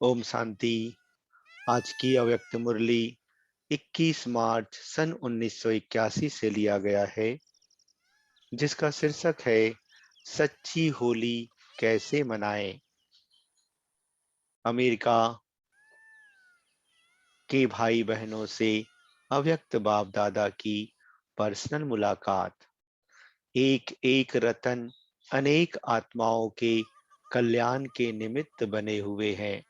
ओम शांति। आज की अव्यक्त मुरली 21 मार्च सन 1981 से लिया गया है, जिसका शीर्षक है सच्ची होली कैसे मनाएं। अमेरिका के भाई बहनों से अव्यक्त बाप दादा की पर्सनल मुलाकात। एक एक रतन अनेक आत्माओं के कल्याण के निमित्त बने हुए हैं।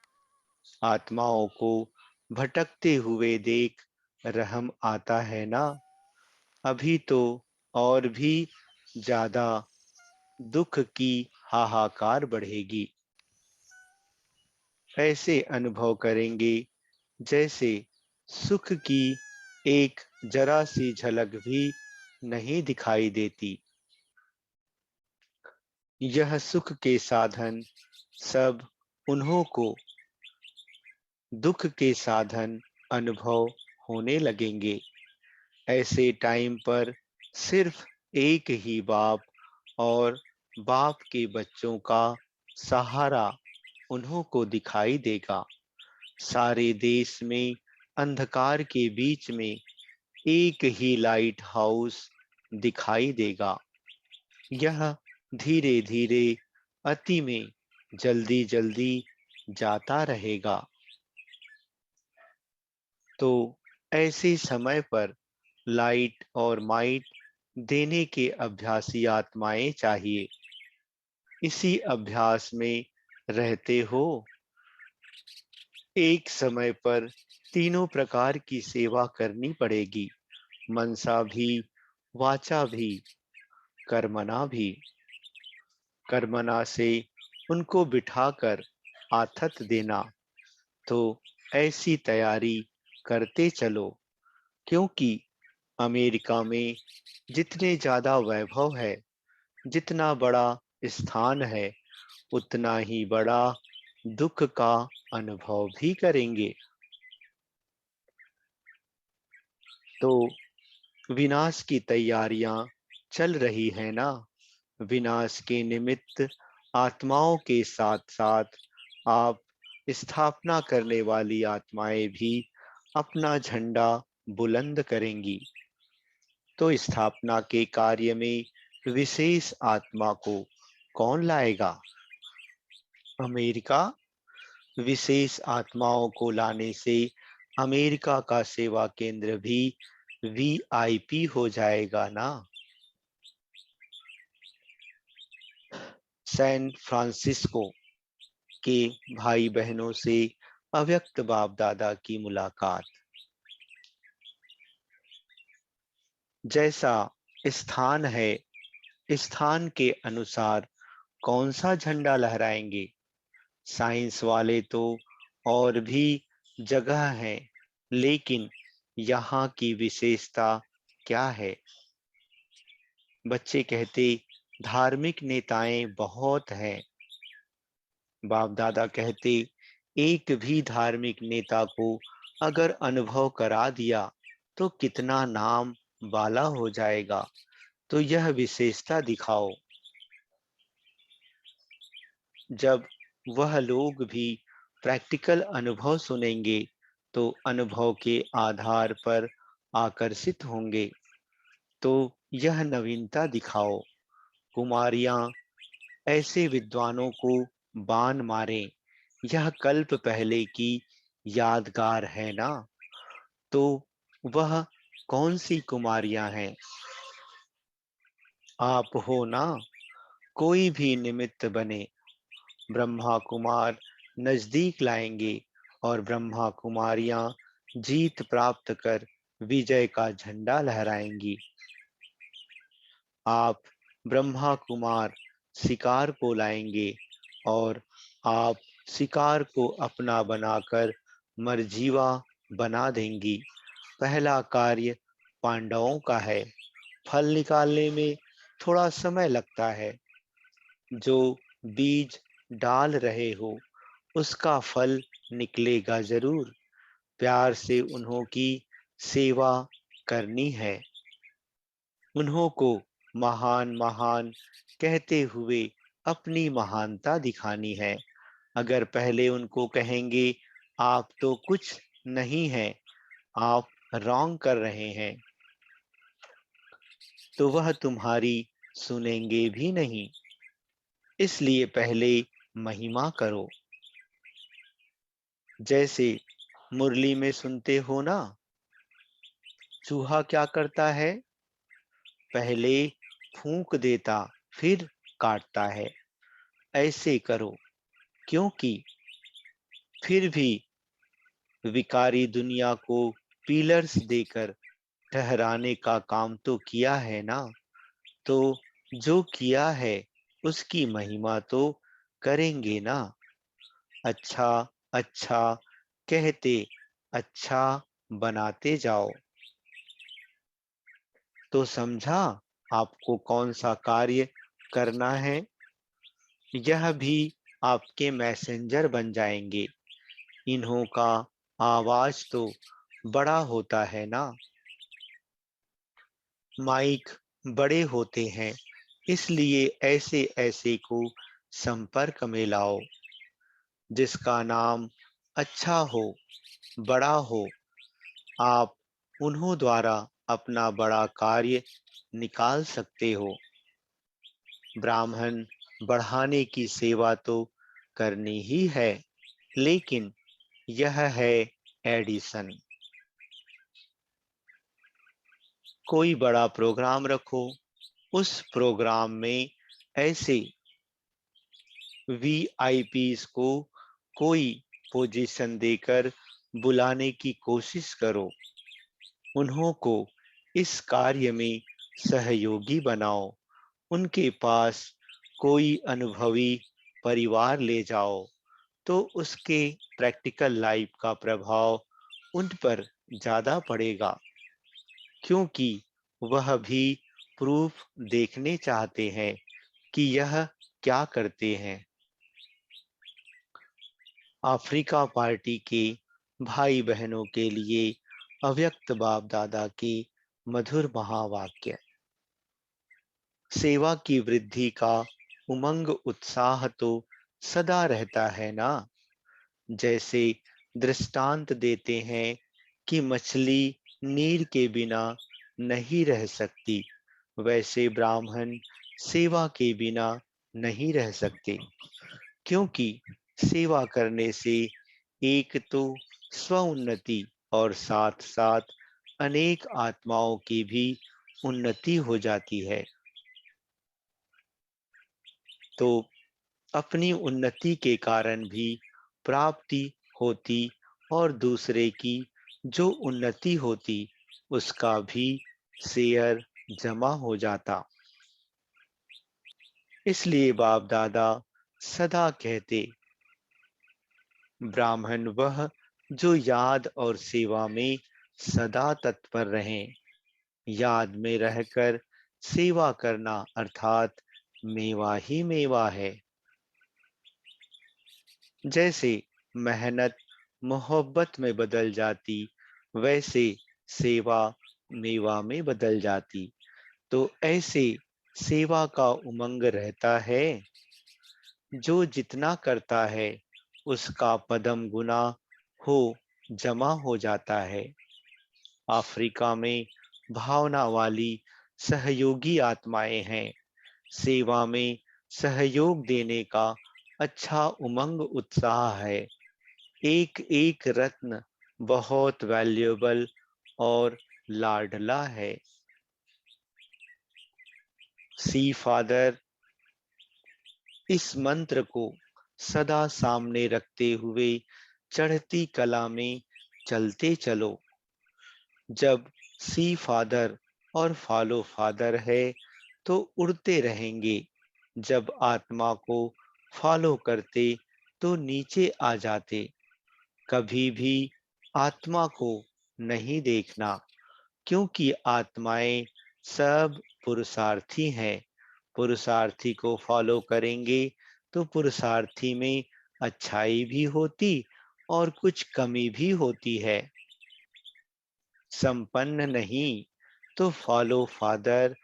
आत्माओं को भटकते हुए देख रहम आता है ना। अभी तो और भी ज्यादा दुख की हाहाकार बढ़ेगी। ऐसे अनुभव करेंगे जैसे सुख की एक जरा सी झलक भी नहीं दिखाई देती। यह सुख के साधन सब उन्हों को दुख के साधन अनुभव होने लगेंगे। ऐसे टाइम पर सिर्फ एक ही बाप और बाप के बच्चों का सहारा उन्हों को दिखाई देगा। सारे देश में अंधकार के बीच में एक ही लाइट हाउस दिखाई देगा। यह धीरे धीरे अति में जल्दी जल्दी जाता रहेगा। तो ऐसे समय पर लाइट और माइट देने के अभ्यासी आत्माएं चाहिए। इसी अभ्यास में रहते हो। एक समय पर तीनों प्रकार की सेवा करनी पड़ेगी, मनसा भी, वाचा भी, कर्मणा भी। कर्मणा से उनको बिठाकर आथत देना। तो ऐसी तैयारी करते चलो, क्योंकि अमेरिका में जितने ज्यादा वैभव है, जितना बड़ा स्थान है, उतना ही बड़ा दुख का अनुभव भी करेंगे। तो विनाश की तैयारियां चल रही है ना। विनाश के निमित्त आत्माओं के साथ साथ आप स्थापना करने वाली आत्माएं भी अपना झंडा बुलंद करेंगी। तो स्थापना के कार्य में विशेष आत्मा को कौन लाएगा? अमेरिका। विशेष आत्माओं को लाने से अमेरिका का सेवा केंद्र भी वीआईपी हो जाएगा ना। सैन फ्रांसिस्को के भाई बहनों से अव्यक्त बाप दादा की मुलाकात। जैसा स्थान है, स्थान के अनुसार कौन सा झंडा लहराएंगे। साइंस वाले तो और भी जगह है, लेकिन यहाँ की विशेषता क्या है? बच्चे कहते धार्मिक नेताएं बहुत हैं। बाप दादा कहते एक भी धार्मिक नेता को अगर अनुभव करा दिया तो कितना नाम वाला हो जाएगा। तो यह विशेषता दिखाओ। जब वह लोग भी प्रैक्टिकल अनुभव सुनेंगे तो अनुभव के आधार पर आकर्षित होंगे। तो यह नवीनता दिखाओ। कुमारियां ऐसे विद्वानों को बाण मारें। यह कल्प पहले की यादगार है ना। तो वह कौन सी कुमारियां हैं? आप हो ना। कोई भी निमित्त बने, ब्रह्मा कुमार नजदीक लाएंगे और ब्रह्मा कुमारियां जीत प्राप्त कर विजय का झंडा लहराएंगी। आप ब्रह्मा कुमार शिकार को लाएंगे और आप शिकार को अपना बनाकर मरजीवा बना देंगी। पहला कार्य पांडवों का है। फल निकालने में थोड़ा समय लगता है। जो बीज डाल रहे हो उसका फल निकलेगा जरूर। प्यार से उन्हों की सेवा करनी है। उन्हों को महान महान कहते हुए अपनी महानता दिखानी है। अगर पहले उनको कहेंगे आप तो कुछ नहीं हैं, आप रॉन्ग कर रहे हैं, तो वह तुम्हारी सुनेंगे भी नहीं। इसलिए पहले महिमा करो। जैसे मुरली में सुनते हो ना, चूहा क्या करता है? पहले फूंक देता, फिर काटता है। ऐसे करो, क्योंकि फिर भी विकारी दुनिया को पिलर्स देकर ठहराने का काम तो किया है ना। तो जो किया है उसकी महिमा तो करेंगे ना। अच्छा अच्छा कहते अच्छा बनाते जाओ। तो समझा आपको कौन सा कार्य करना है? यह भी आपके मैसेंजर बन जाएंगे। इन्हों का आवाज तो बड़ा होता है ना, माइक बड़े होते हैं, इसलिए ऐसे ऐसे को संपर्क में लाओ जिसका नाम अच्छा हो, बड़ा हो। आप उन्हों द्वारा अपना बड़ा कार्य निकाल सकते हो। ब्राह्मण बढ़ाने की सेवा तो करनी ही है, लेकिन यह है एडिशन। कोई बड़ा प्रोग्राम रखो, उस प्रोग्राम में ऐसे वीआईपीज को कोई पोजीशन देकर बुलाने की कोशिश करो। उन्हों को इस कार्य में सहयोगी बनाओ। उनके पास कोई अनुभवी परिवार ले जाओ, तो उसके प्रैक्टिकल लाइफ का प्रभाव उन पर ज्यादा पड़ेगा, क्योंकि वह भी प्रूफ देखने चाहते हैं कि यह क्या करते हैं। अफ्रीका पार्टी के भाई बहनों के लिए अव्यक्त बाप दादा के मधुर महावाक्य। सेवा की वृद्धि का उमंग उत्साह तो सदा रहता है ना। जैसे दृष्टांत देते हैं कि मछली नीर के बिना नहीं रह सकती, वैसे ब्राह्मण सेवा के बिना नहीं रह सकते, क्योंकि सेवा करने से एक तो स्वउन्नति और साथ साथ अनेक आत्माओं की भी उन्नति हो जाती है। तो अपनी उन्नति के कारण भी प्राप्ति होती और दूसरे की जो उन्नति होती उसका भी शेयर जमा हो जाता। इसलिए बाप दादा सदा कहते, ब्राह्मण वह जो याद और सेवा में सदा तत्पर रहें। याद में रहकर सेवा करना अर्थात मेवा ही मेवा है। जैसे मेहनत मोहब्बत में बदल जाती, वैसे सेवा मेवा में बदल जाती। तो ऐसे सेवा का उमंग रहता है। जो जितना करता है उसका पदम गुना हो जमा हो जाता है। अफ्रीका में भावना वाली सहयोगी आत्माएं हैं। सेवा में सहयोग देने का अच्छा उमंग उत्साह है। एक एक रत्न बहुत वैल्यूएबल और लाडला है। सी फादर, इस मंत्र को सदा सामने रखते हुए चढ़ती कला में चलते चलो। जब सी फादर और फॉलो फादर है तो उड़ते रहेंगे। जब आत्मा को फॉलो करते तो नीचे आ जाते। कभी भी आत्मा को नहीं देखना, क्योंकि आत्माएं सब पुरुषार्थी हैं। पुरुषार्थी को फॉलो करेंगे तो पुरुषार्थी में अच्छाई भी होती और कुछ कमी भी होती है। संपन्न नहीं तो फॉलो फादर,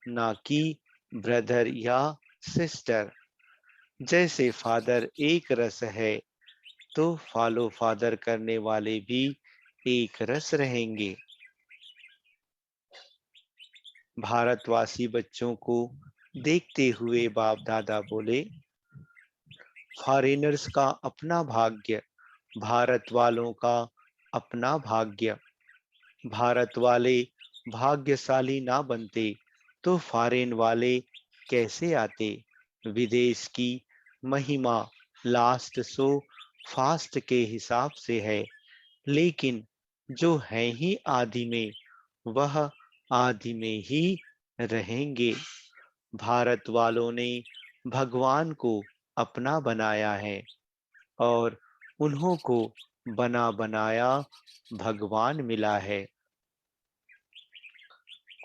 ना कि ब्रदर या सिस्टर। जैसे फादर एक रस है, तो फॉलो फादर करने वाले भी एक रस रहेंगे। भारतवासी बच्चों को देखते हुए बाप दादा बोले, फॉरेनर्स का अपना भाग्य, भारत वालों का अपना भाग्य। भारत वाले भाग्यशाली ना बनते तो फॉरेन वाले कैसे आते। विदेश की महिमा लास्ट सो फास्ट के हिसाब से है, लेकिन जो है ही आदि में, वह आदि में ही रहेंगे। भारत वालों ने भगवान को अपना बनाया है और उन्हों को बना बनाया भगवान मिला है।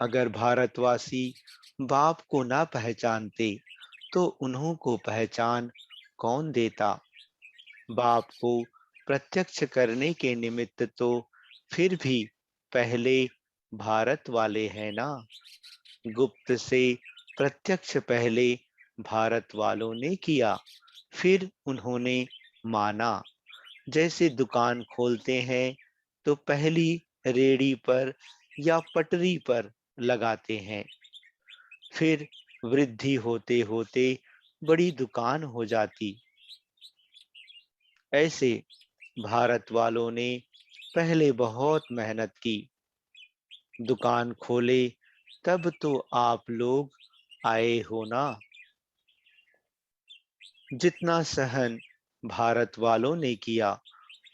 अगर भारतवासी बाप को ना पहचानते तो उन्हों को पहचान कौन देता। बाप को प्रत्यक्ष करने के निमित्त तो फिर भी पहले भारत वाले हैं ना। गुप्त से प्रत्यक्ष पहले भारत वालों ने किया, फिर उन्होंने माना। जैसे दुकान खोलते हैं तो पहली रेड़ी पर या पटरी पर लगाते हैं, फिर वृद्धि होते होते बड़ी दुकान हो जाती। ऐसे भारत वालों ने पहले बहुत मेहनत की, दुकान खोले, तब तो आप लोग आए हो ना। जितना सहन भारत वालों ने किया,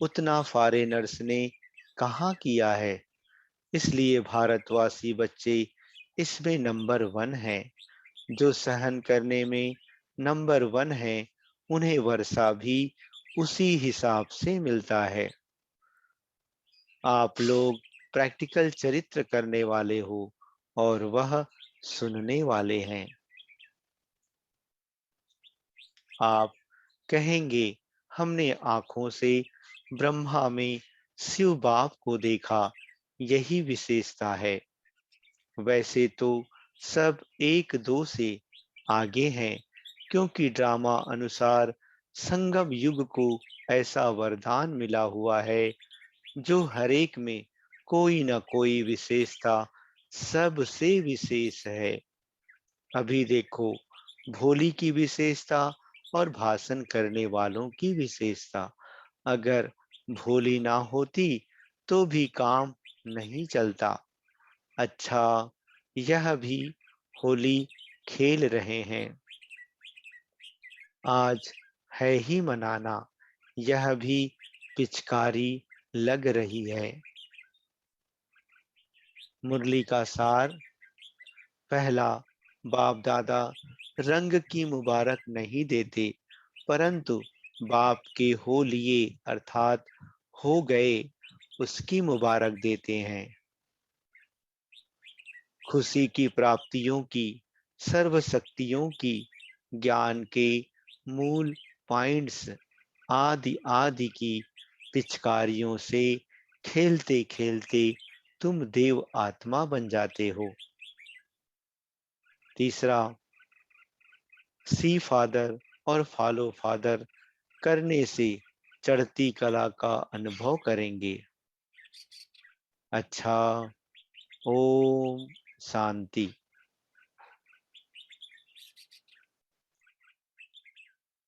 उतना फॉरेनर्स ने कहाँ किया है। इसलिए भारतवासी बच्चे इसमें नंबर वन हैं। जो सहन करने में नंबर वन है, उन्हें वर्षा भी उसी हिसाब से मिलता है। आप लोग प्रैक्टिकल चरित्र करने वाले हो और वह सुनने वाले हैं। आप कहेंगे, हमने आंखों से ब्रह्मा में शिव बाप को देखा, यही विशेषता है। वैसे तो सब एक दो से आगे हैं, क्योंकि ड्रामा अनुसार संगम युग को ऐसा वरदान मिला हुआ है जो हर एक में कोई न कोई विशेषता सबसे विशेष है। अभी देखो, भोली की विशेषता और भाषण करने वालों की विशेषता। अगर भोली ना होती तो भी काम नहीं चलता। अच्छा, यह भी होली खेल रहे हैं। आज है ही मनाना, यह भी पिचकारी लग रही है। मुरली का सार। पहला, बाप दादा रंग की मुबारक नहीं देते, परंतु बाप के हो लिए अर्थात हो गए उसकी मुबारक देते हैं। खुशी की प्राप्तियों की, सर्व शक्तियों की, ज्ञान के मूल पॉइंट्स आदि आदि की पिचकारियों से खेलते खेलते तुम देव आत्मा बन जाते हो। तीसरा, सी फादर और फॉलो फादर करने से चढ़ती कला का अनुभव करेंगे। अच्छा, ओम शांति।